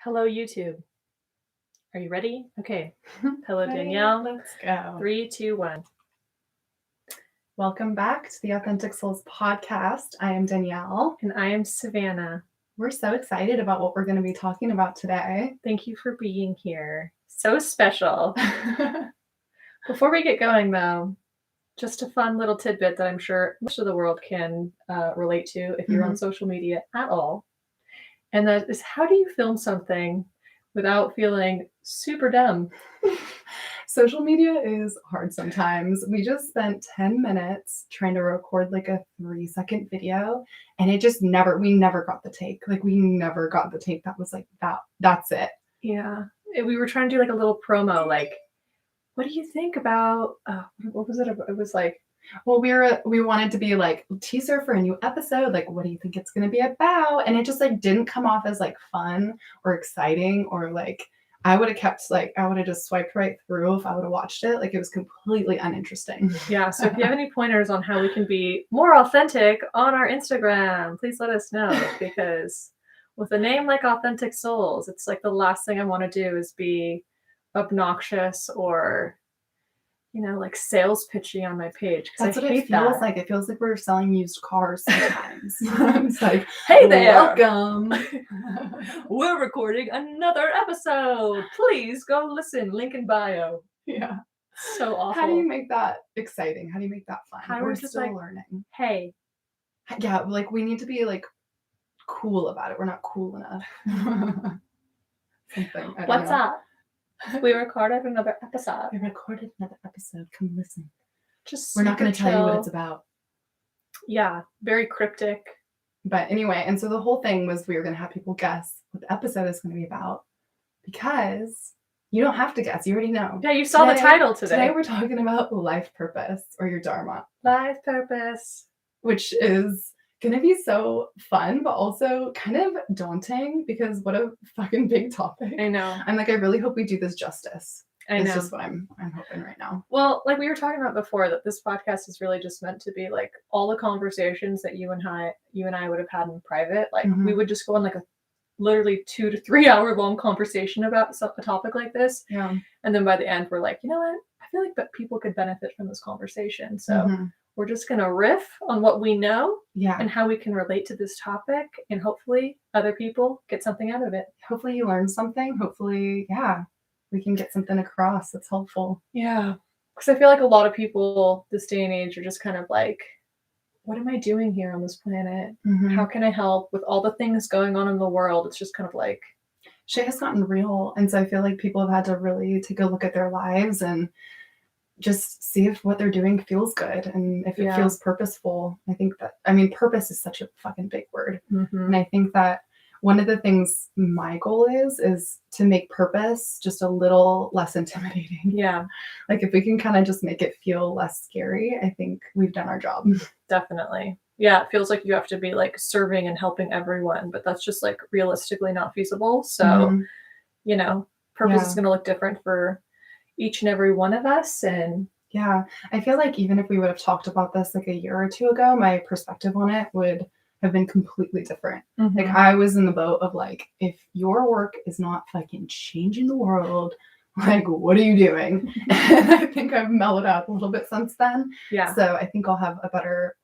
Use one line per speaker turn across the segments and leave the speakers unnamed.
Hello, YouTube. Are you ready? Okay. Hello, Danielle.
Let's go.
3, 2, 1.
Welcome back to the Authentic Souls podcast. I am Danielle.
And I am Savannah.
We're so excited about what we're going to be talking about today.
Thank you for being here. So special. Before we get going, though, just a fun little tidbit that I'm sure most of the world can relate to if you're on social media at all. And that is, how do you film something without feeling super dumb?
Social media is hard sometimes. We just spent 10 minutes trying to record like a 3-second video, and we never got the take. We never got the take that was like, that's it.
Yeah. We were trying to do like a little promo, like, what do you think about, what was it? It was like,
well, we wanted to be like teaser for a new episode. Like, what do you think it's going to be about? And it just like didn't come off as like fun or exciting, or like I would have just swiped right through if I would have watched it. Like, it was completely uninteresting.
Yeah. So if you have any pointers on how we can be more authentic on our Instagram, please let us know, because with a name like Authentic Souls, it's like the last thing I want to do is be obnoxious or, like sales pitchy on my page.
That's what it feels like. It feels like we're selling used cars sometimes. It's like,
hey there,
welcome.
We're recording another episode. Please go listen. Link in bio.
Yeah.
So awful.
How do you make that exciting? How do you make that fun?
We're just
still
like,
learning.
Hey.
Yeah, like we need to be like cool about it. We're not cool enough. Something.
What's up? We recorded another episode.
Come listen.
We're
not going to tell you what it's about.
Yeah, very cryptic.
But anyway, and so the whole thing was we were going to have people guess what the episode is going to be about, because you don't have to guess. You already know.
Yeah, you saw the title today.
Today we're talking about life purpose, or your Dharma.
Life purpose.
Which is going to be so fun, but also kind of daunting, because what a fucking big topic.
I know.
I'm like, I really hope we do this justice.
I know.
It's just what I'm hoping right now.
Well, like we were talking about before, that this podcast is really just meant to be like all the conversations that you and I would have had in private. Like we would just go on like a literally 2 to 3 hour long conversation about a topic like this.
Yeah.
And then by the end, we're like, you know what? I feel like that people could benefit from this conversation. So we're just going to riff on what we know, and how we can relate to this topic, and hopefully other people get something out of it.
Hopefully you learn something. Hopefully, we can get something across that's helpful.
Yeah. Because I feel like a lot of people this day and age are just kind of like, what am I doing here on this planet? How can I help with all the things going on in the world? It's just kind of like,
shit has gotten real. And so I feel like people have had to really take a look at their lives and just see if what they're doing feels good, and if it feels purposeful. I think purpose is such a fucking big word. And I think that one of the things my goal is to make purpose just a little less intimidating.
Yeah.
Like, if we can kind of just make it feel less scary, I think we've done our job.
Definitely. Yeah. It feels like you have to be like serving and helping everyone, but that's just like realistically not feasible. So, purpose is going to look different for each and every one of us. And
yeah, I feel like even if we would have talked about this like a year or two ago, my perspective on it would have been completely different. Like, I was in the boat of like, if your work is not fucking changing the world, like, what are you doing? And I think I've mellowed out a little bit since then.
Yeah.
So I think I'll have a better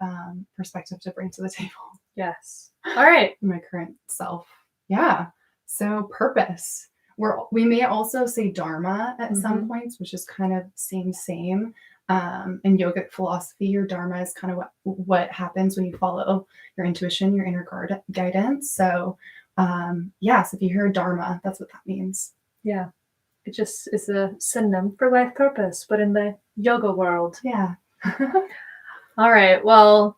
perspective to bring to the table.
Yes. All right.
My current self. Yeah. So purpose. We may also say Dharma at some points, which is kind of same. In yogic philosophy, your Dharma is kind of what happens when you follow your intuition, your inner guidance. So, so if you hear Dharma, that's what that means.
Yeah. It just is a synonym for life purpose, but in the yoga world.
Yeah.
All right. Well,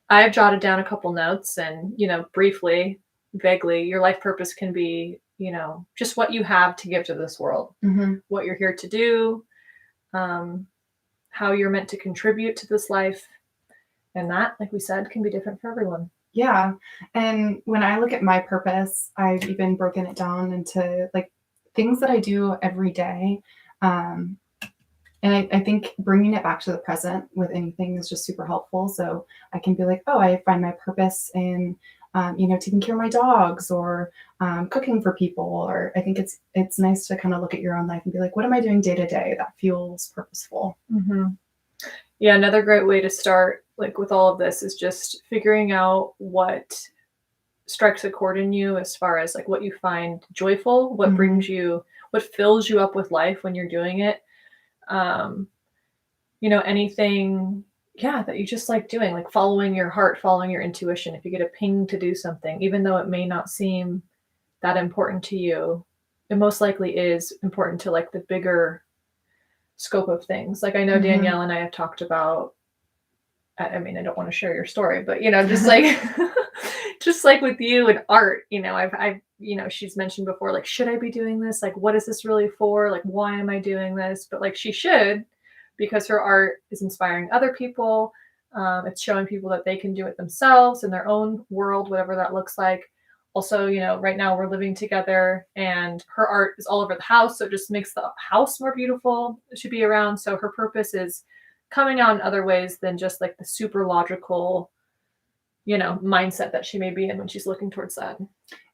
I've jotted down a couple notes, and, briefly, vaguely, your life purpose can be, just what you have to give to this world, what you're here to do, how you're meant to contribute to this life. And that, like we said, can be different for everyone.
Yeah. And when I look at my purpose, I've even broken it down into like things that I do every day. And I think bringing it back to the present with anything is just super helpful. So I can be like, oh, I find my purpose in taking care of my dogs or cooking for people. Or I think it's nice to kind of look at your own life and be like, what am I doing day to day that feels purposeful?
Mm-hmm. Yeah, another great way to start, like with all of this, is just figuring out what strikes a chord in you as far as like what you find joyful, what
Mm-hmm.
brings you, what fills you up with life when you're doing it. Um, anything, yeah, that you just like doing, like following your heart, following your intuition. If you get a ping to do something, even though it may not seem that important to you, it most likely is important to like the bigger scope of things. Like I know
Mm-hmm.
Danielle and I have talked about, I mean, I don't want to share your story, but just like just like with you and art, I've she's mentioned before, like, should I be doing this? Like, what is this really for? Like, why am I doing this? But like she should, because her art is inspiring other people. It's showing people that they can do it themselves in their own world, whatever that looks like. Also, right now we're living together and her art is all over the house. So it just makes the house more beautiful to be around. So her purpose is coming out in other ways than just like the super logical, mindset that she may be in when she's looking towards that.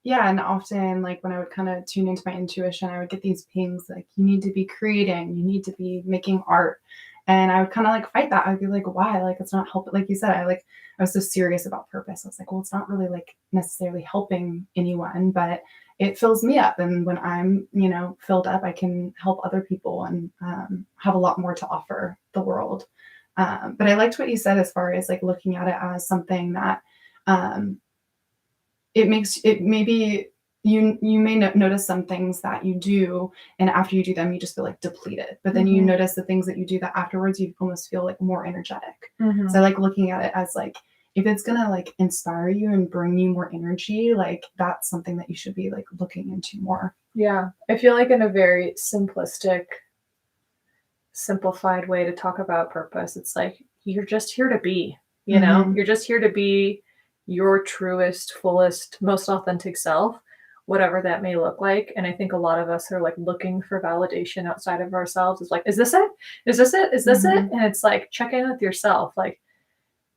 Yeah, and often, like, when I would kind of tune into my intuition, I would get these pings like, you need to be creating, you need to be making art. And I would kind of like fight that. I'd be like, why? Like, it's not helping. Like you said, I was so serious about purpose. I was like, well, it's not really like necessarily helping anyone, but it fills me up. And when I'm, filled up, I can help other people and have a lot more to offer the world. But I liked what you said as far as like looking at it as something that, um, it makes it maybe you may notice some things that you do, and after you do them you just feel like depleted, but then you
Mhm.
notice the things that you do that afterwards you almost feel like more energetic. So I
Mhm.
like looking at it as like, if it's gonna like inspire you and bring you more energy, like that's something that you should be like looking into more.
Yeah. I feel like in a very simplistic, simplified way to talk about purpose, it's like you're just here to be,
Hmm.
You're just here to be your truest, fullest, most authentic self, whatever that may look like. And I think a lot of us are like looking for validation outside of ourselves. It's like, is this it? Is this it? Is this it?
Hmm.
And it's like, check in with yourself. Like,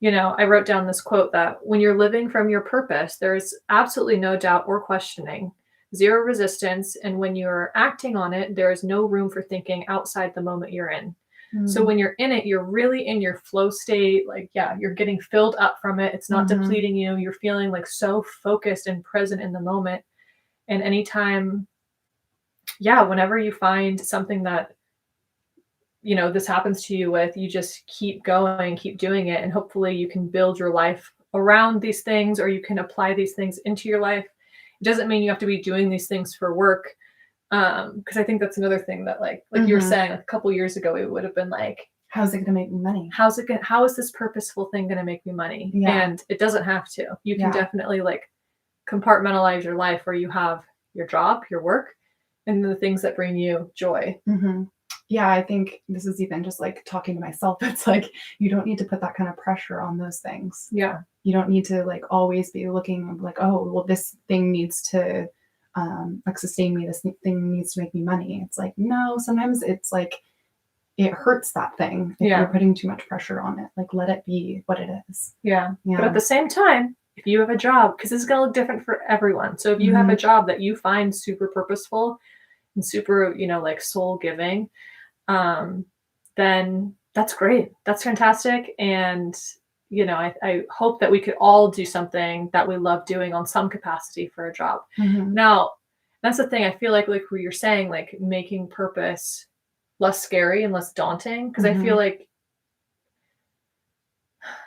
I wrote down this quote that when you're living from your purpose, there's absolutely no doubt or questioning, zero resistance. And when you're acting on it, there is no room for thinking outside the moment you're in. So
Hmm.
when you're in it, you're really in your flow state. Like, yeah, you're getting filled up from it. It's not
Hmm.
depleting you. You're feeling like so focused and present in the moment. And anytime, yeah, whenever you find something that this happens to you with, you just keep going, keep doing it, and hopefully you can build your life around these things, or you can apply these things into your life. It doesn't mean you have to be doing these things for work, because I think that's another thing that like you were
Hmm.
saying, like a couple years ago it would have been like,
How's it gonna make me money?
how is this purposeful thing going to make me money?
Yeah.
And it doesn't have to. You can
Yeah.
definitely like compartmentalize your life where you have your job, your work, and the things that bring you joy.
Hmm. Yeah, I think this is even just like talking to myself. It's like you don't need to put that kind of pressure on those things.
Yeah.
You don't need to like always be looking like, oh, well, this thing needs to like sustain me. This thing needs to make me money. It's like, no, sometimes it's like it hurts that thing if you're
Yeah.
putting too much pressure on it. Like let it be what it is.
Yeah. But at
Yeah.
the same time, if you have a job, because this is going to look different for everyone. So if you have
Hmm.
a job that you find super purposeful and super, like soul giving, um, then that's great. That's fantastic. And, I hope that we could all do something that we love doing on some capacity for a job.
Hmm.
Now, that's the thing. I feel like what you're saying, like making purpose less scary and less daunting, because I feel
Hmm.
like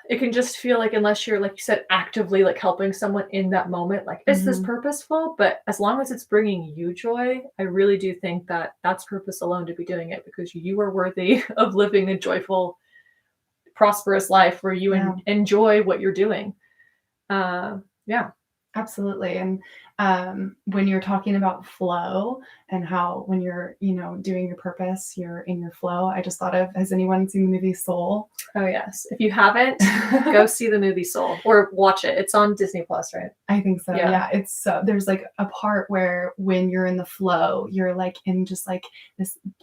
it can just feel like, unless you're, like you said, actively like helping someone in that moment, like, is this
Hmm.
purposeful? But as long as it's bringing you joy, I really do think that that's purpose alone to be doing it, because you are worthy of living a joyful, prosperous life where you
Yeah.
enjoy what you're doing. Yeah.
Absolutely. And when you're talking about flow and how when you're, doing your purpose, you're in your flow, I just thought of, has anyone seen the movie Soul?
Oh yes. If you haven't, go see the movie Soul or watch it. It's on Disney Plus, right?
I think so.
Yeah.
Yeah. It's so there's like a part where when you're in the flow, you're like in just like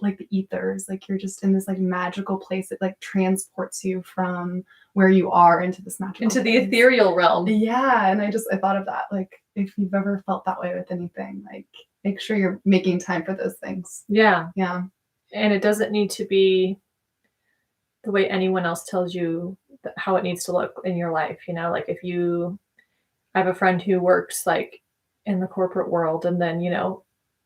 like the ethers, like you're just in this like magical place that like transports you from where you are into this magical
Into the
place.
ethereal realm.
Yeah. And I thought of that. Like, if you've ever felt that way with anything, like, make sure you're making time for those things.
Yeah.
Yeah.
And it doesn't need to be the way anyone else tells you how it needs to look in your life. You know, like I have a friend who works like in the corporate world, and then,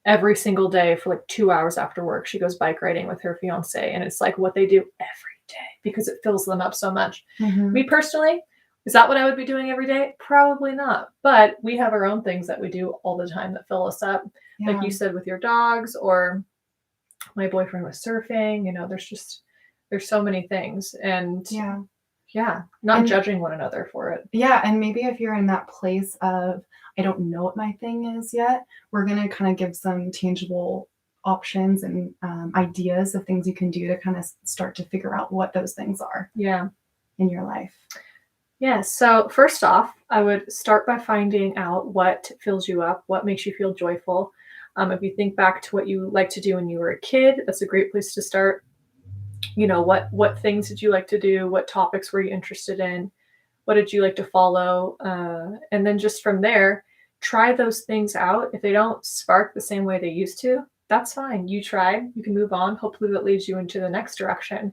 every single day for like 2 hours after work, she goes bike riding with her fiance. And it's like what they do every day because it fills them up so much. Me personally, is that what I would be doing every day? Probably not. But we have our own things that we do all the time that fill us up.
Yeah.
Like you said, with your dogs, or my boyfriend was surfing, there's so many things. And not judging one another for it.
Yeah. And maybe if you're in that place of, I don't know what my thing is yet, we're going to kind of give some tangible options and ideas of things you can do to kind of start to figure out what those things are in your life.
Yeah. So first off, I would start by finding out what fills you up, what makes you feel joyful. If you think back to what you liked to do when you were a kid, that's a great place to start. What things did you like to do? What topics were you interested in? What did you like to follow? And then just from there, try those things out. If they don't spark the same way they used to, that's fine. You tried, you can move on. Hopefully that leads you into the next direction.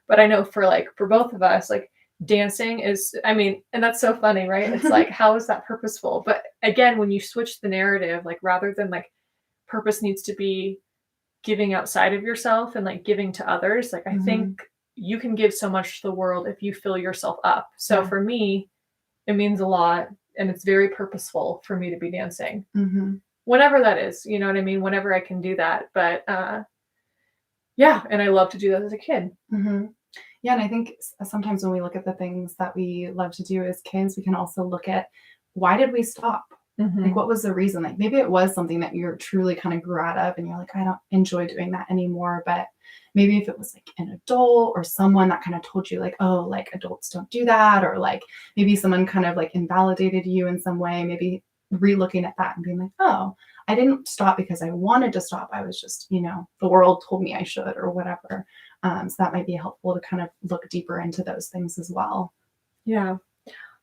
But I know for both of us, like, dancing is, and that's so funny, right? It's like, how is that purposeful? But again, when you switch the narrative, like, rather than like purpose needs to be giving outside of yourself and like giving to others, like, I think you can give so much to the world if you fill yourself up. So for me, it means a lot, and it's very purposeful for me to be dancing. Whenever that is, you know what I mean? Whenever I can do that. But and I love to do that as a kid.
Yeah, and I think sometimes when we look at the things that we love to do as kids, we can also look at, why did we stop? Like, what was the reason? Like, maybe it was something that you truly kind of grew out of and you're like, I don't enjoy doing that anymore. But maybe if it was like an adult or someone that kind of told you like, oh, like, adults don't do that, or like maybe someone kind of like invalidated you in some way, maybe re-looking at that and being like, oh, I didn't stop because I wanted to stop. I was just, the world told me I should, or whatever. So that might be helpful to kind of look deeper into those things as well.
Yeah.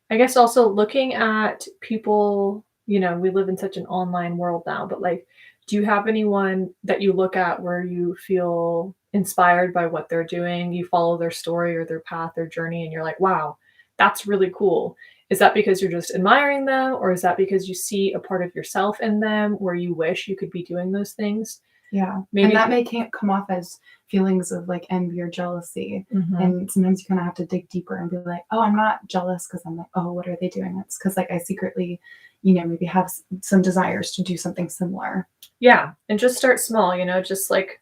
I guess also looking at people, we live in such an online world now, but like, do you have anyone that you look at where you feel inspired by what they're doing? You follow their story or their path, their journey, and you're like, wow, that's really cool. Is that because you're just admiring them, or is that because you see a part of yourself in them where you wish you could be doing those things?
Yeah. Maybe. And that may can't come off as feelings of like envy or jealousy. And sometimes you kind of have to dig deeper and be like, oh, I'm not jealous because I'm like, oh, what are they doing? It's because like I secretly, maybe have some desires to do something similar.
Yeah. And just start small, just like,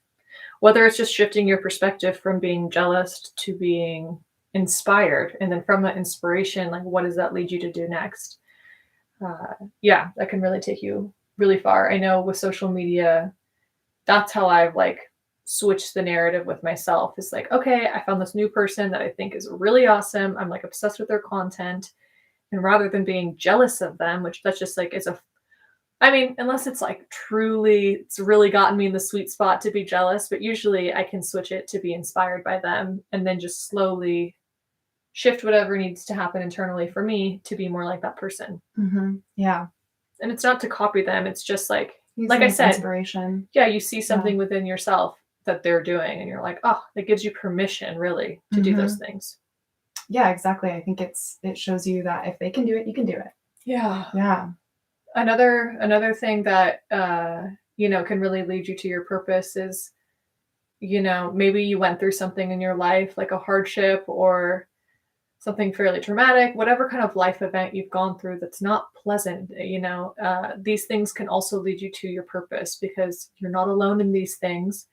whether it's just shifting your perspective from being jealous to being inspired. And then from that inspiration, like, what does that lead you to do next? That can really take you really far. I know with social media, that's how I've like switched the narrative with myself. It's like, okay, I found this new person that I think is really awesome. I'm like obsessed with their content. And rather than being jealous of them, which that's just like, unless it's like truly, it's really gotten me in the sweet spot to be jealous, but usually I can switch it to be inspired by them and then just slowly shift whatever needs to happen internally for me to be more like that person.
Yeah.
And it's not to copy them. It's just like I said,
inspiration.
Yeah, you see something within yourself that they're doing and you're like, oh, that gives you permission really to do those things.
Yeah, exactly. I think it shows you that if they can do it, you can do it.
Yeah.
Yeah.
Another thing that can really lead you to your purpose is, maybe you went through something in your life, like a hardship or something fairly traumatic, whatever kind of life event you've gone through that's not pleasant, these things can also lead you to your purpose because you're not alone in these things.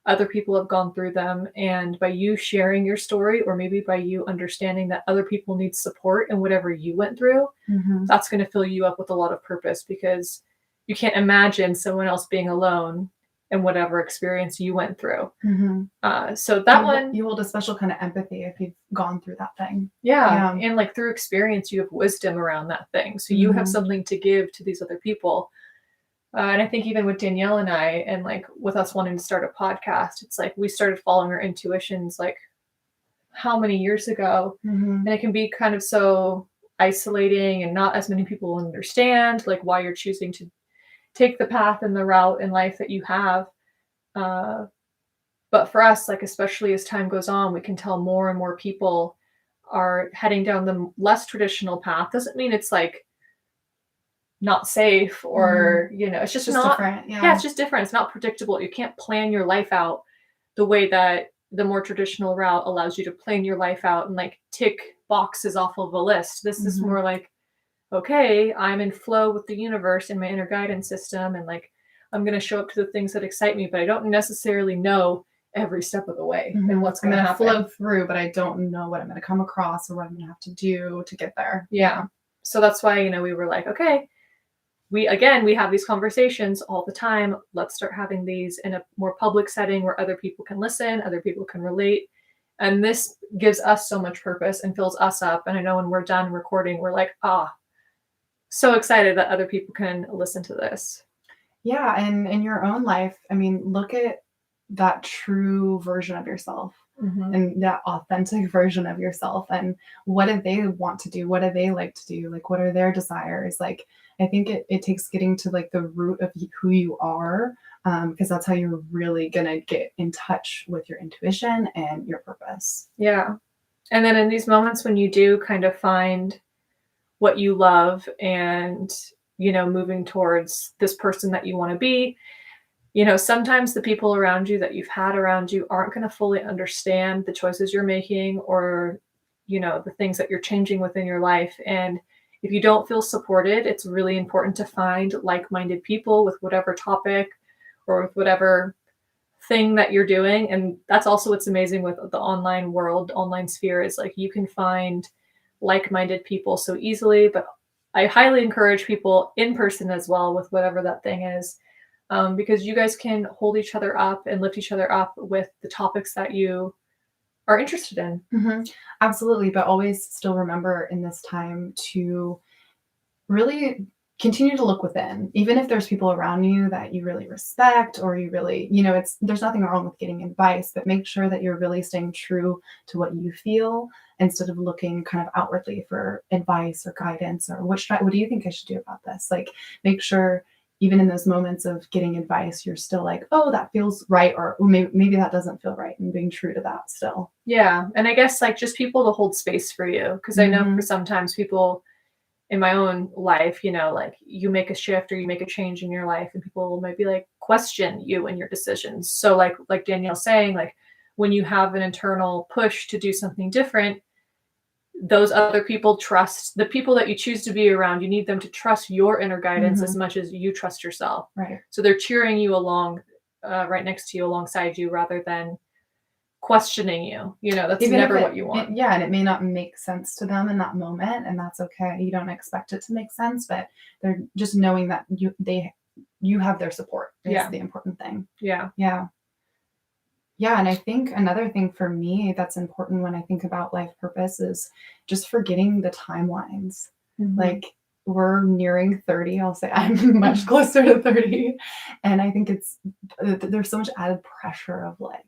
Other people have gone through them. And by you sharing your story, or maybe by you understanding that other people need support in whatever you went through, that's going to fill you up with a lot of purpose because you can't imagine someone else being alone in whatever experience you went through. So that
you hold a special kind of empathy if you've gone through that thing.
Yeah. And like through experience, you have wisdom around that thing. So you have something to give to these other people. And I think even with Danielle and I, and like with us wanting to start a podcast, it's like we started following our intuitions like how many years ago.
Mm-hmm.
And it can be kind of so isolating, and not as many people understand like why you're choosing to take the path and the route in life that you have. Uh, but for us, like especially as time goes on, we can tell more and more people are heading down the less traditional path. Doesn't mean it's like not safe or, it's just not
different.
yeah, it's just different. It's not predictable. You can't plan your life out the way that the more traditional route allows you to plan your life out and like tick boxes off of a list. This is more like, okay, I'm in flow with the universe and my inner guidance system, and like I'm going to show up to the things that excite me, but I don't necessarily know every step of the way and what's going to happen.
Flow through, but I don't know what I'm going to come across or what I'm going to have to do to get there.
Yeah. So that's why, we were like, okay, we have these conversations all the time. Let's start having these in a more public setting where other people can listen, other people can relate. And this gives us so much purpose and fills us up. And I know when we're done recording, we're like, so excited that other people can listen to this.
Yeah. And in your own life, I mean, look at that true version of yourself.
Mm-hmm.
And that authentic version of yourself, and what do they want to do, what do they like to do, like what are their desires. Like I think it takes getting to like the root of who you are, because that's how you're really gonna get in touch with your intuition and your purpose.
Yeah. And then in these moments when you do kind of find what you love and moving towards this person that you want to be, sometimes the people around you that you've had around you aren't going to fully understand the choices you're making, or, the things that you're changing within your life. And if you don't feel supported, it's really important to find like-minded people with whatever topic or with whatever thing that you're doing. And that's also what's amazing with the online world, online sphere, is like you can find like-minded people so easily. But I highly encourage people in person as well with whatever that thing is. Because you guys can hold each other up and lift each other up with the topics that you are interested in.
Mm-hmm. Absolutely. But always still remember in this time to really continue to look within, even if there's people around you that you really respect, or you really, there's nothing wrong with getting advice, but make sure that you're really staying true to what you feel instead of looking kind of outwardly for advice or guidance or what do you think I should do about this? Like, make sure even in those moments of getting advice, you're still like, oh, that feels right, or maybe that doesn't feel right, and being true to that still.
Yeah. And I guess like just people to hold space for you. Because I know for sometimes people in my own life, like you make a shift or you make a change in your life and people will maybe like question you and your decisions. So like Danielle's saying, like when you have an internal push to do something different, those other people trust the people that you choose to be around. You need them to trust your inner guidance as much as you trust yourself.
Right.
So they're cheering you along, right next to you, alongside you, rather than questioning you. That's even never what you want.
Yeah. And it may not make sense to them in that moment, and that's okay. You don't expect it to make sense, but they're just knowing that you have their support is the important thing.
Yeah.
Yeah. Yeah. And I think another thing for me that's important when I think about life purpose is just forgetting the timelines. Like, we're nearing 30. I'll say I'm much closer to 30. And I think there's so much added pressure of like,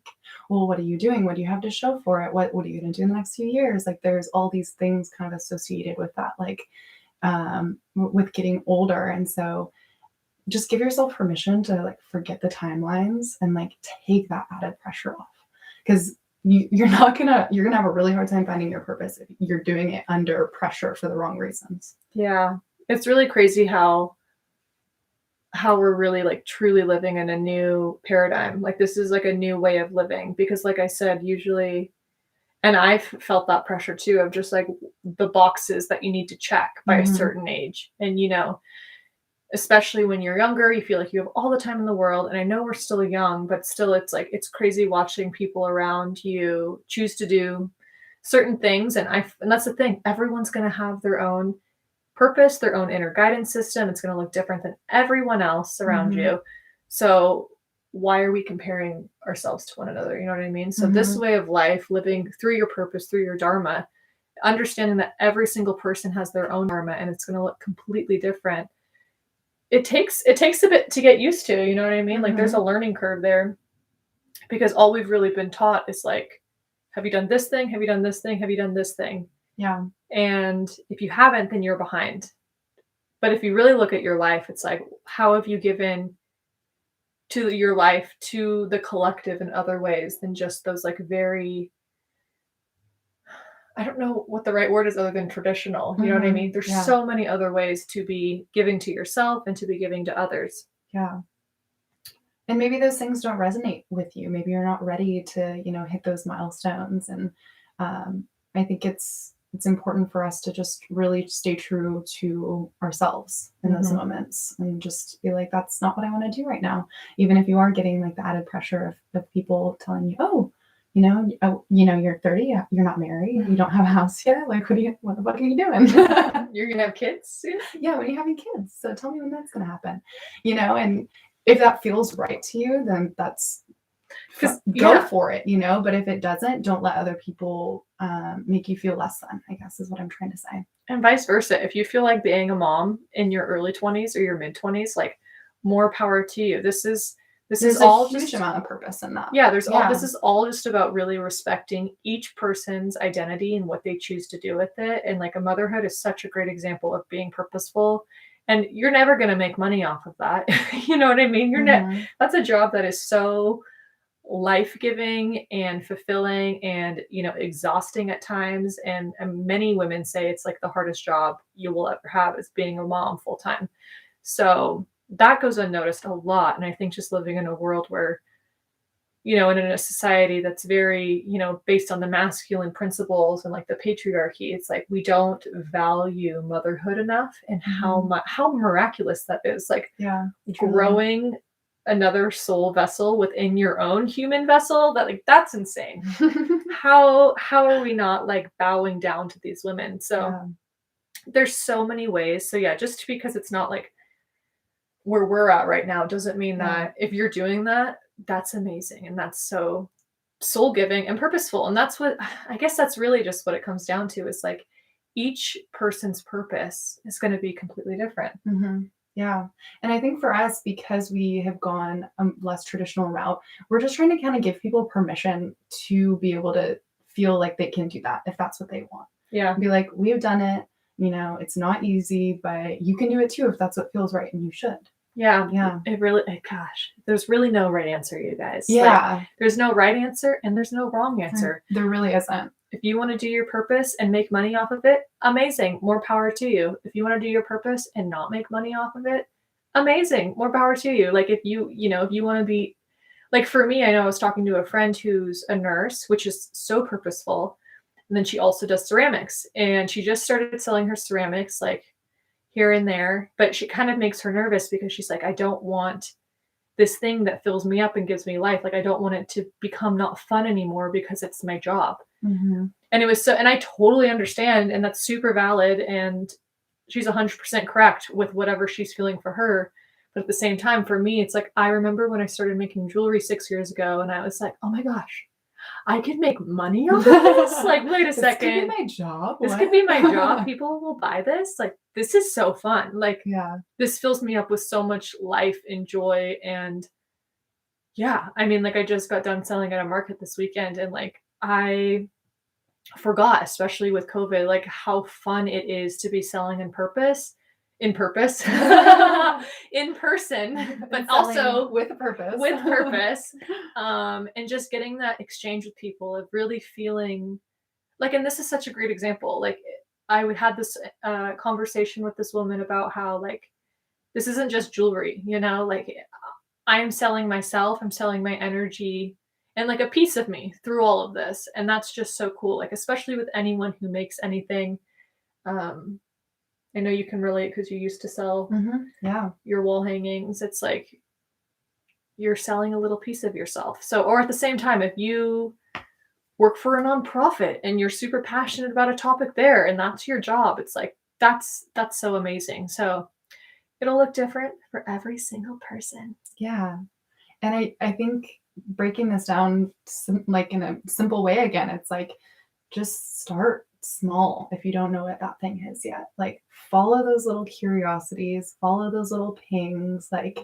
well, what are you doing? What do you have to show for it? What are you going to do in the next few years? Like, there's all these things kind of associated with that, like, with getting older. And so just give yourself permission to like forget the timelines and like take that added pressure off, because you're gonna have a really hard time finding your purpose if you're doing it under pressure for the wrong reasons.
Yeah. It's really crazy how we're really like truly living in a new paradigm. Like this is like a new way of living, because like I said, usually, and I've felt that pressure too, of just like the boxes that you need to check by a certain age. And, especially when you're younger, you feel like you have all the time in the world. And I know we're still young, but still it's like, it's crazy watching people around you choose to do certain things. And that's the thing. Everyone's going to have their own purpose, their own inner guidance system. It's going to look different than everyone else around you. So why are we comparing ourselves to one another? You know what I mean? So this way of life, living through your purpose, through your dharma, understanding that every single person has their own dharma and it's going to look completely different. It takes a bit to get used to, you know what I mean? Like there's a learning curve there, because all we've really been taught is like have you done this thing? Have you done this thing? Have you done this thing?
Yeah.
And if you haven't, then you're behind. But if you really look at your life, it's like, how have you given to your life, to the collective in other ways than just those like very, I don't know what the right word is other than traditional. You know what I mean? There's
Yeah.
so many other ways to be giving to yourself and to be giving to others.
Yeah. And maybe those things don't resonate with you. Maybe you're not ready to, hit those milestones. And I think it's important for us to just really stay true to ourselves in those moments and just be like, that's not what I want to do right now. Even if you are getting like the added pressure of people telling you, oh, you're 30, you're not married, you don't have a house yet. Like, what the fuck are you doing?
You're gonna have kids soon?
Yeah, when are you having kids? So tell me when that's gonna happen. And if that feels right to you, then that's go for it, but if it doesn't, don't let other people make you feel less than, I guess is what I'm trying to say.
And vice versa. If you feel like being a mom in your early 20s or your mid 20s, like, more power to you. This is all
a huge
just
amount of purpose in that.
Yeah, this is all just about really respecting each person's identity and what they choose to do with it. And like, a motherhood is such a great example of being purposeful. And you're never going to make money off of that. You know what I mean? That's a job that is so life-giving and fulfilling and, exhausting at times. And many women say it's like the hardest job you will ever have is being a mom full time. So that goes unnoticed a lot. And I think just living in a world where, and in a society that's very, based on the masculine principles and like the patriarchy, it's like we don't value motherhood enough and how miraculous that is. Like, growing another soul vessel within your own human vessel, that's insane. How are we not like bowing down to these women? So there's so many ways. So yeah, just because it's not like where we're at right now doesn't mean that if you're doing that, that's amazing and that's so soul giving and purposeful. And that's what, I guess that's really just what it comes down to, is like each person's purpose is going to be completely different.
Yeah. And I think for us, because we have gone a less traditional route, we're just trying to kind of give people permission to be able to feel like they can do that if that's what they want.
Yeah.
Be like, we've done it, it's not easy, but you can do it too if that's what feels right, and you should.
Yeah.
Yeah.
It really, gosh, there's really no right answer, you guys.
Yeah.
Like, there's no right answer and there's no wrong answer.
There really isn't.
If you want to do your purpose and make money off of it, amazing. More power to you. If you want to do your purpose and not make money off of it, amazing. More power to you. Like, if you want to be, like, for me, I know I was talking to a friend who's a nurse, which is so purposeful. And then she also does ceramics, and she just started selling her ceramics like here and there, but she kind of makes her nervous because she's like, I don't want this thing that fills me up and gives me life. Like, I don't want it to become not fun anymore because it's my job. And it was and I totally understand. And that's super valid. And she's 100% correct with whatever she's feeling for her. But at the same time, for me, it's like, I remember when I started making jewelry 6 years ago, and I was like, oh my gosh, I could make money off of this. Like, wait a second.
This could be my job.
This could be my job. People will buy this. Like, this is so fun. Like, this fills me up with so much life and joy. And yeah, I mean, like, I just got done selling at a market this weekend, and like, I forgot, especially with COVID, like how fun it is to be selling in person, but also
with a purpose.
And just getting that exchange with people of really feeling like, and this is such a great example. Like, I had this conversation with this woman about how, like, this isn't just jewelry, like, I'm selling myself, I'm selling my energy and like a piece of me through all of this. And that's just so cool. Like, especially with anyone who makes anything. I know you can relate because you used to sell your wall hangings. It's like you're selling a little piece of yourself. So, or at the same time, if you work for a nonprofit and you're super passionate about a topic there and that's your job, it's like, that's so amazing. So it'll look different for every single person.
Yeah. And I think breaking this down like in a simple way again, it's like, just start small if you don't know what that thing is yet. Like, follow those little curiosities, follow those little pings. Like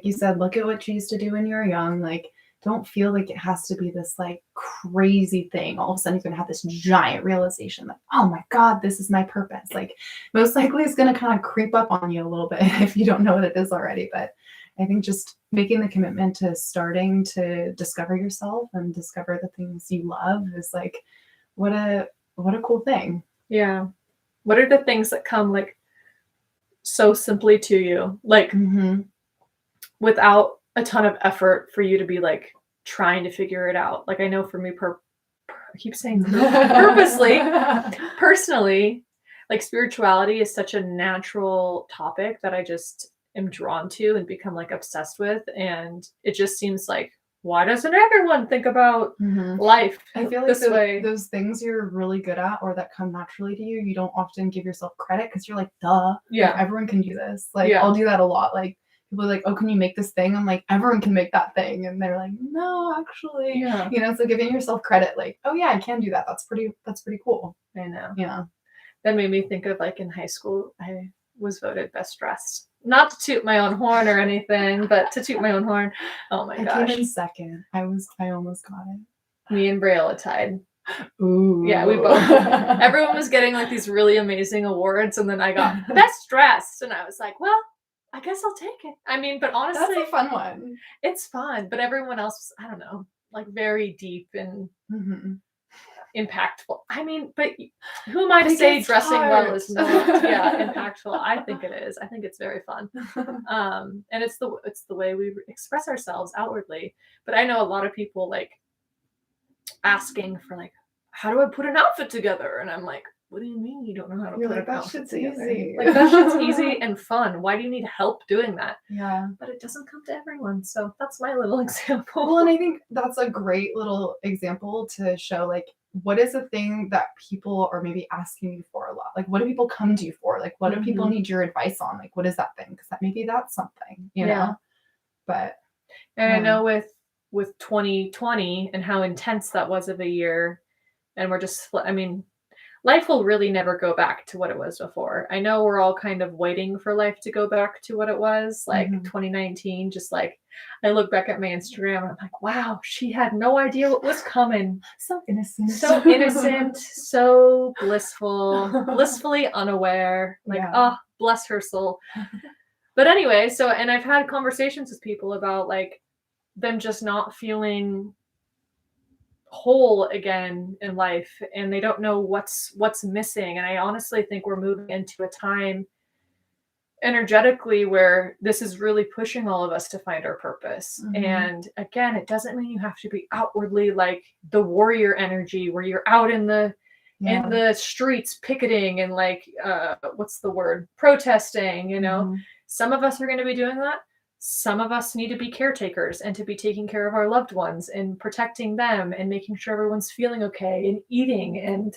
you said, look at what you used to do when you were young. Like, don't feel like it has to be this like crazy thing. All of a sudden, you're gonna have this giant realization that, oh my God, this is my purpose. Like, most likely it's gonna kind of creep up on you a little bit if you don't know what it is already. But I think just making the commitment to starting to discover yourself and discover the things you love is like, what a cool thing.
Yeah. What are the things that come like so simply to you, like without a ton of effort for you to be like trying to figure it out? Like, I know for me, I keep saying purposely, personally, like spirituality is such a natural topic that I just am drawn to and become like obsessed with. And it just seems like, why doesn't everyone think about life
I feel like
this way?
Those things you're really good at or that come naturally to you, you don't often give yourself credit because you're like, duh,
Yeah.
like, everyone can do this. Like, I'll do that a lot. Like, people are like, oh, can you make this thing? I'm like, everyone can make that thing. And they're like, no, actually.
Yeah.
You know, so giving yourself credit, like, oh yeah, I can do that. That's pretty cool.
I know.
Yeah.
That made me think of like in high school, I was voted best dressed. Not to toot my own horn or anything, but to toot my own horn. Oh my gosh.
I came in second. I almost got it.
Me and Brayola tied.
Ooh.
Yeah, we both. Everyone was getting like these really amazing awards, and then I got best dressed, and I was like, well, I guess I'll take it. I mean, but honestly,
that's a fun one.
It's fun, but everyone else, I don't know, like very deep and impactful. I mean, but who am I to say dressing well is not impactful? I think it is. I think it's very fun. And it's the way we express ourselves outwardly. But I know a lot of people like asking for like, how do I put an outfit together? And I'm like, what do you mean you don't know how to put an outfit together?
Easy.
Like, that shit's easy and fun. Why do you need help doing that?
Yeah.
But it doesn't come to everyone. So that's my little example.
Well, and I think that's a great little example to show like, what is the thing that people are maybe asking you for a lot? Like, what do people come to you for? Like, what do people need your advice on? Like, what is that thing? Because maybe that's something, you know? But.
And I know with 2020 and how intense that was of a year, and we're just, I mean, life will really never go back to what it was before. I know we're all kind of waiting for life to go back to what it was, like 2019, just like, I look back at my Instagram and I'm like, wow, she had no idea what was coming.
So innocent.
So innocent, so blissful, blissfully unaware. Like, oh, bless her soul. But anyway, so, and I've had conversations with people about like them just not feeling whole again in life, and they don't know what's missing. And I honestly think we're moving into a time energetically where this is really pushing all of us to find our purpose. And again, it doesn't mean you have to be outwardly like the warrior energy where you're out in the streets picketing and like what's the word, protesting, you know. Some of us are going to be doing that. Some of us need to be caretakers and to be taking care of our loved ones and protecting them and making sure everyone's feeling okay and eating. And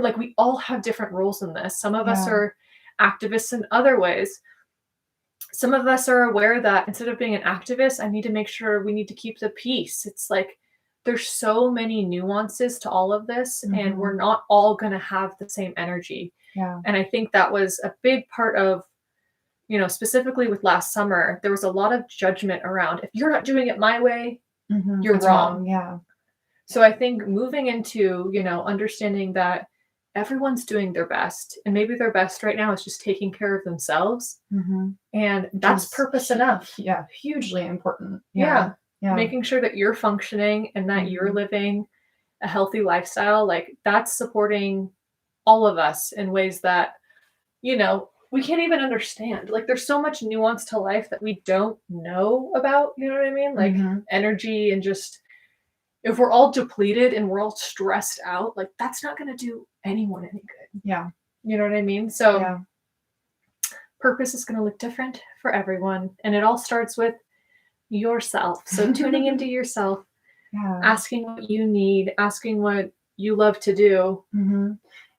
like, we all have different roles in this. Some of us are activists in other ways. Some of us are aware that instead of being an activist, I need to make sure we need to keep the peace. It's like, there's so many nuances to all of this, and we're not all going to have the same energy. And I think that was a big part of, you know, specifically with last summer, there was a lot of judgment around, if you're not doing it my way, you're wrong.
Yeah.
So I think moving into, you know, understanding that everyone's doing their best, and maybe their best right now is just taking care of themselves. And that's purpose enough.
Yeah. Hugely important.
Yeah. Making sure that you're functioning and that you're living a healthy lifestyle. Like, that's supporting all of us in ways that, you know, we can't even understand. Like, there's so much nuance to life that we don't know about, you know what I mean? Like energy, and just, if we're all depleted and we're all stressed out, like, that's not going to do anyone any good.
Yeah.
You know what I mean? So purpose is going to look different for everyone. And it all starts with yourself. So tuning into yourself, asking what you need, asking what you love to do.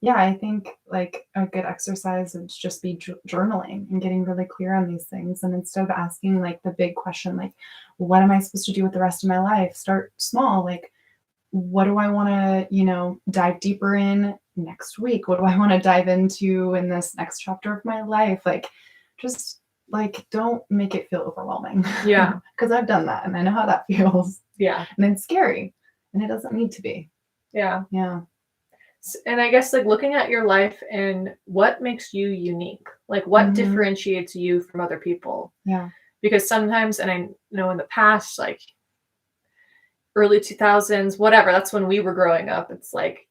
Yeah, I think like a good exercise would just be journaling and getting really clear on these things. And instead of asking like the big question, like, what am I supposed to do with the rest of my life? Start small. Like, what do I want to, you know, dive deeper in next week? What do I want to dive into in this next chapter of my life? Like, just like, don't make it feel overwhelming.
Yeah.
Because I've done that and I know how that feels.
Yeah.
And it's scary. And it doesn't need to be.
Yeah.
Yeah.
And I guess like looking at your life and what makes you unique, like what differentiates you from other people.
Yeah.
Because sometimes, and I know in the past, like early 2000s, whatever, that's when we were growing up. It's like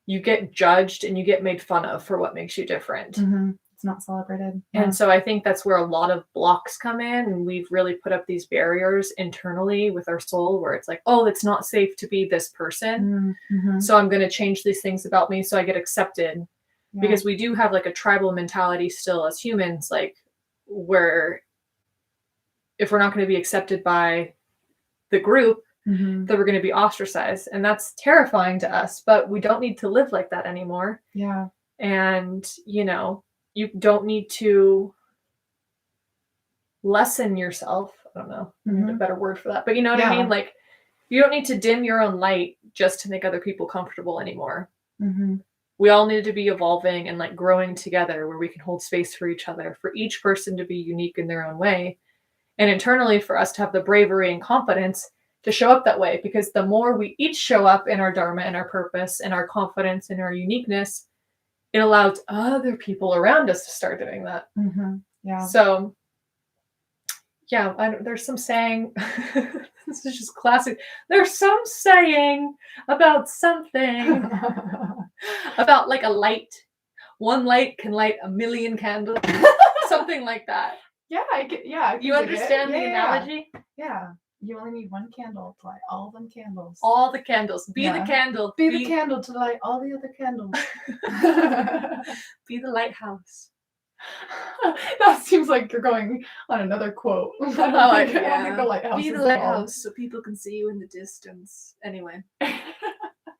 you get judged and you get made fun of for what makes you different.
It's not celebrated.
And so I think that's where a lot of blocks come in. And we've really put up these barriers internally with our soul where it's like, oh, it's not safe to be this person. So I'm going to change these things about me so I get accepted. Because we do have like a tribal mentality still as humans, like where if we're not going to be accepted by the group, then we're going to be ostracized. And that's terrifying to us, but we don't need to live like that anymore.
Yeah.
And, you know, you don't need to lessen yourself. I don't know. I need a better word for that. But you know what I mean? Like, you don't need to dim your own light just to make other people comfortable anymore. We all need to be evolving and like growing together where we can hold space for each other, for each person to be unique in their own way. And internally for us to have the bravery and confidence to show up that way. Because the more we each show up in our dharma and our purpose and our confidence and our uniqueness, it allows other people around us to start doing that.
Yeah.
So, yeah, there's some saying, this is just classic. There's some saying about something, about like a light. One light can light a million candles, something like that.
Yeah, I
you understand the analogy?
Yeah. You only need one candle to light all them candles.
All the candles. Be the candle.
Be the candle to light all the other candles.
Be the lighthouse.
That seems like you're going on another quote. I don't think the lighthouse
Be the lighthouse so people can see you in the distance. Anyway.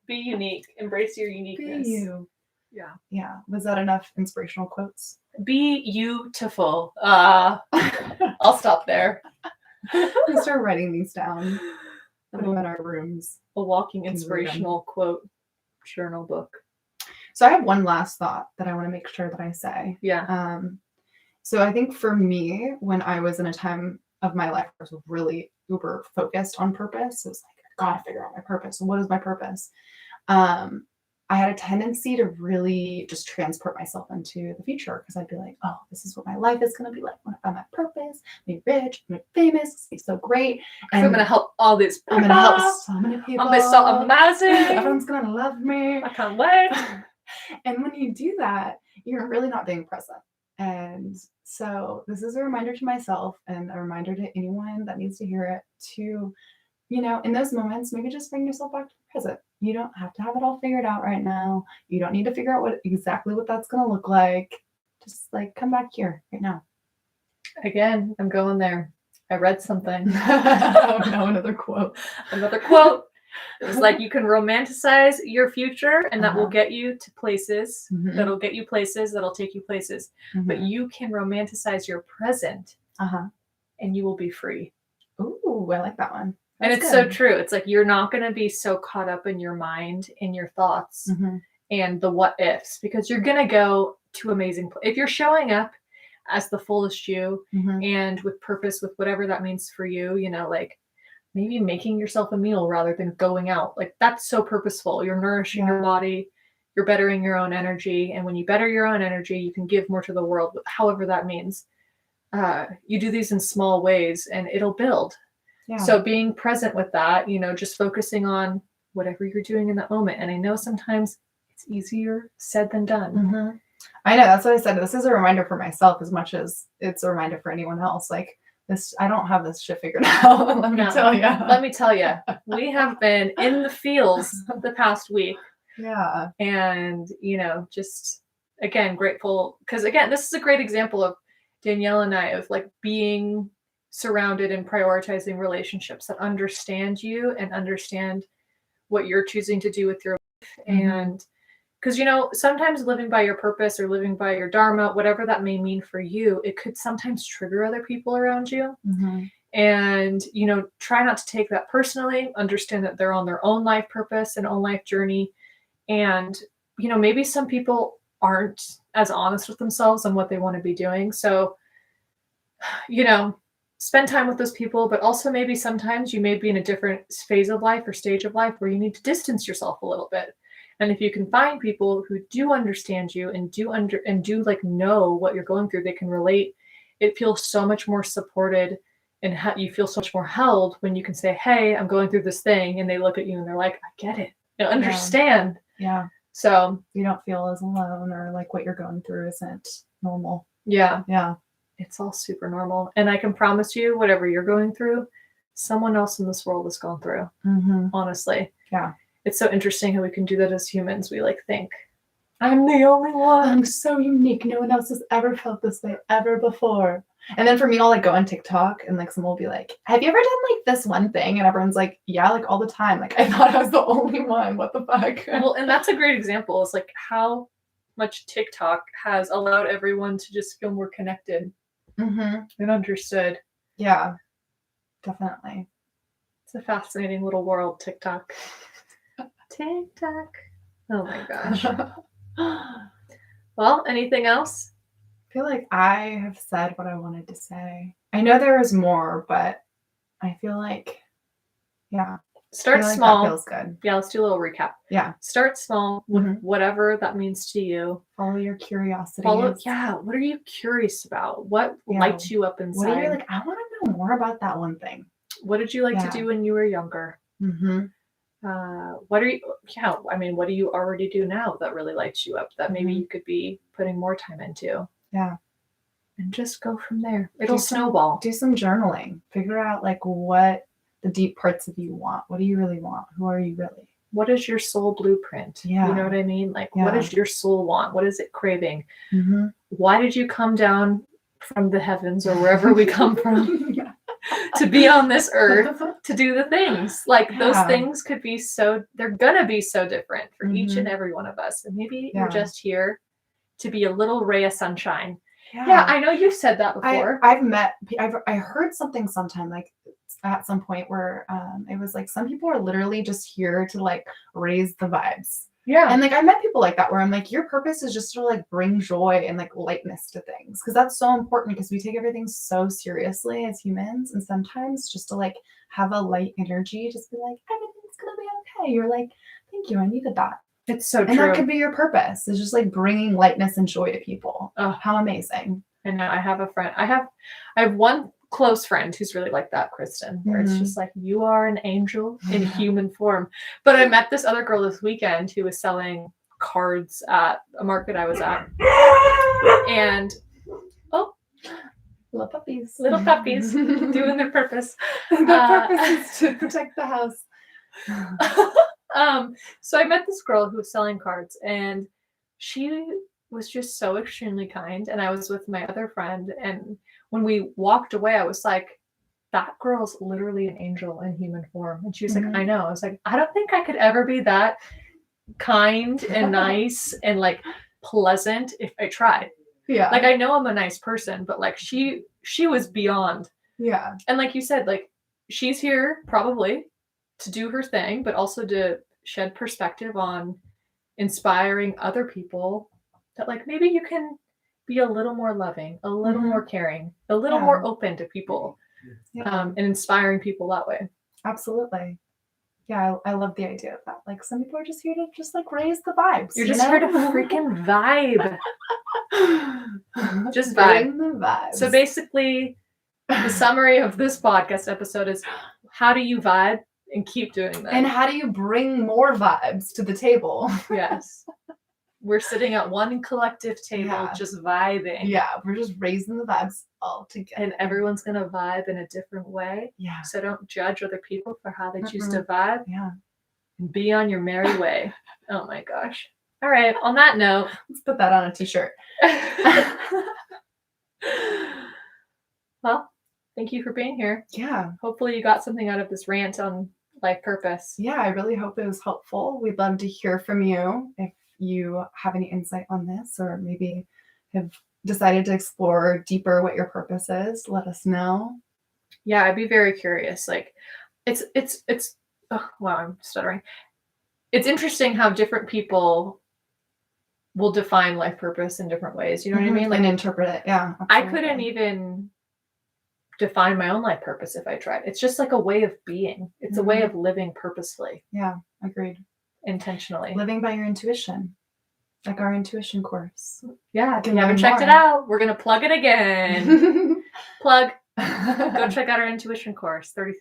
Be unique. Embrace your uniqueness.
Be you.
Yeah.
Yeah. Was that enough inspirational quotes?
Be beautiful. I'll stop there.
We start writing these down. Put them in our rooms.
A walking inspirational quote journal book.
So I have one last thought that I want to make sure that I say.
Yeah.
So I think for me, when I was in a time of my life where I was really uber focused on purpose, it was like, I gotta figure out my purpose. What is my purpose? I had a tendency to really just transport myself into the future because I'd be like, oh, this is what my life is going to be like when I find my purpose, be rich, be famous, it's be so great.
And I'm going to help all these people.
I'm going to help so many people.
I'm going to be so amazing.
Everyone's going to love me.
I can't wait.
And when you do that, you're really not being present. And so this is a reminder to myself and a reminder to anyone that needs to hear it to, you know, in those moments, maybe just bring yourself back to the present. You don't have to have it all figured out right now. You don't need to figure out exactly what that's going to look like. Just like come back here right now.
Again, I'm going there. I read something.
Oh no, another quote.
Another quote. It was like you can romanticize your future and that will get you to places. That'll get you places. That'll take you places. But you can romanticize your present and you will be free.
Ooh, I like that one.
And it's so true. It's like you're not going to be so caught up in your mind, in your thoughts, and the what ifs, because you're going to go to amazing. If you're showing up as the fullest you and with purpose, with whatever that means for you, you know, like maybe making yourself a meal rather than going out. Like that's so purposeful. You're nourishing your body. You're bettering your own energy. And when you better your own energy, you can give more to the world, however that means. You do these in small ways and it'll build. Yeah. So being present with that, you know, just focusing on whatever you're doing in that moment. And I know sometimes it's easier said than done.
I know. That's what I said. This is a reminder for myself as much as it's a reminder for anyone else. Like this, I don't have this shit figured out. Let me tell you.
Let me tell you. We have been in the fields the past week.
Yeah.
And, you know, just, again, grateful. Because, again, this is a great example of Danielle and I of like being surrounded and prioritizing relationships that understand you and understand what you're choosing to do with your life. And because, you know, sometimes living by your purpose or living by your dharma, whatever that may mean for you, it could sometimes trigger other people around you. And, you know, try not to take that personally, understand that they're on their own life purpose and own life journey. And, you know, maybe some people aren't as honest with themselves on what they want to be doing. So you know, spend time with those people, but also maybe sometimes you may be in a different phase of life or stage of life where you need to distance yourself a little bit. And if you can find people who do understand you and do like know what you're going through, they can relate. It feels so much more supported, and you feel so much more held when you can say, "Hey, I'm going through this thing," and they look at you and they're like, "I get it. I understand."
Yeah.
So
you don't feel as alone, or like what you're going through isn't normal.
Yeah.
Yeah.
It's all super normal. And I can promise you, whatever you're going through, someone else in this world has gone through.
Mm-hmm.
Honestly.
Yeah.
It's so interesting how we can do that as humans. We like think, I'm the only one.
I'm so unique. No one else has ever felt this way ever before. And then for me, I'll like go on TikTok and like someone will be like, have you ever done like this one thing? And everyone's like, yeah, like all the time. Like I thought I was the only one. What the fuck?
Well, and that's a great example. It's like how much TikTok has allowed everyone to just feel more connected and understood.
Yeah, definitely.
It's a fascinating little world, TikTok. TikTok. Oh my gosh. Well, anything else?
I feel like I have said what I wanted to say. I know there is more, but I feel like, yeah.
Start small.
That feels good.
Yeah, let's do a little recap.
Yeah.
Start small with whatever that means to you.
Follow your curiosity.
What are you curious about? What lights you up inside?
What are you like, I want to know more about that one thing.
What did you like to do when you were younger? What do you already do now that really lights you up that maybe you could be putting more time into?
Yeah.
And just go from there. It'll snowball.
Do some journaling. Figure out like what the deep parts of you want. What do you really want? Who are you really?
What is your soul blueprint?
Yeah.
You know what I mean? Like, what does your soul want? What is it craving? Why did you come down from the heavens or wherever we come from to be on this earth to do the things? Like those things could be they're gonna be so different for each and every one of us. And maybe you're just here to be a little ray of sunshine. Yeah, I know you've said that before.
I heard something sometime like at some point where it was like some people are literally just here to like raise the vibes.
Yeah.
And like I met people like that where I'm like, your purpose is just to like bring joy and like lightness to things. Because that's so important because we take everything so seriously as humans. And sometimes just to like have a light energy, just be like, everything's gonna be okay. You're like, thank you, I needed that.
It's so true.
And that could be your purpose. It's just like bringing lightness and joy to people. Oh, how amazing.
And I have a friend. I have one close friend who's really like that, Kristen, where it's just like, you are an angel in human form. But I met this other girl this weekend who was selling cards at a market I was at. And
little puppies
doing their purpose.
Their purpose is to protect the house.
So I met this girl who was selling cards, and she was just so extremely kind. And I was with my other friend, and when we walked away, I was like, that girl's literally an angel in human form. And she was like, I know. I was like, I don't think I could ever be that kind and nice and like pleasant if I tried. Yeah. Like, I know I'm a nice person, but like she was beyond. Yeah. And like you said, like she's here probably to do her thing, but also to shed perspective on inspiring other people that like maybe you can be a little more loving, a little more caring, a little more open to people, and inspiring people that way.
Absolutely. Yeah, I love the idea of that. Like some people are just here to just like raise the vibes.
You're just here to freaking vibe. Just vibe.
The vibes.
So basically, the summary of this podcast episode is how do you vibe and keep doing that?
And how do you bring more vibes to the table?
Yes. We're sitting at one collective table, just vibing.
Yeah, we're just raising the vibes all together.
And everyone's going to vibe in a different way.
Yeah.
So don't judge other people for how they choose to vibe.
Yeah.
And be on your merry way. Oh my gosh. All right. On that note,
let's put that on a t-shirt.
Well, thank you for being here.
Yeah.
Hopefully you got something out of this rant on life purpose.
Yeah, I really hope it was helpful. We'd love to hear from you if you have any insight on this, or maybe have decided to explore deeper what your purpose is. Let us know.
Yeah, I'd be very curious. Like it's oh, wow, I'm stuttering. It's interesting how different people will define life purpose in different ways. You know what I mean?
Like, and interpret it. Yeah.
Absolutely. I couldn't even define my own life purpose if I tried. It's just like a way of being. It's a way of living purposefully.
Yeah, agreed.
Intentionally.
Living by your intuition. Like our intuition course.
Yeah, if you haven't checked it out, we're going to plug it again. Plug. Go check out our intuition course, $33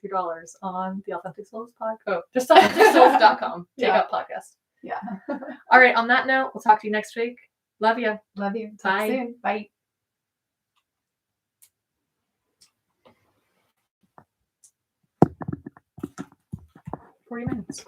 on the Authentic Souls podcast. Oh, just AuthenticSouls.com. Take out podcast.
Yeah.
All right. On that note, we'll talk to you next week. Love you.
Love you. Talk
Bye.
soon. Bye.
$40 minutes.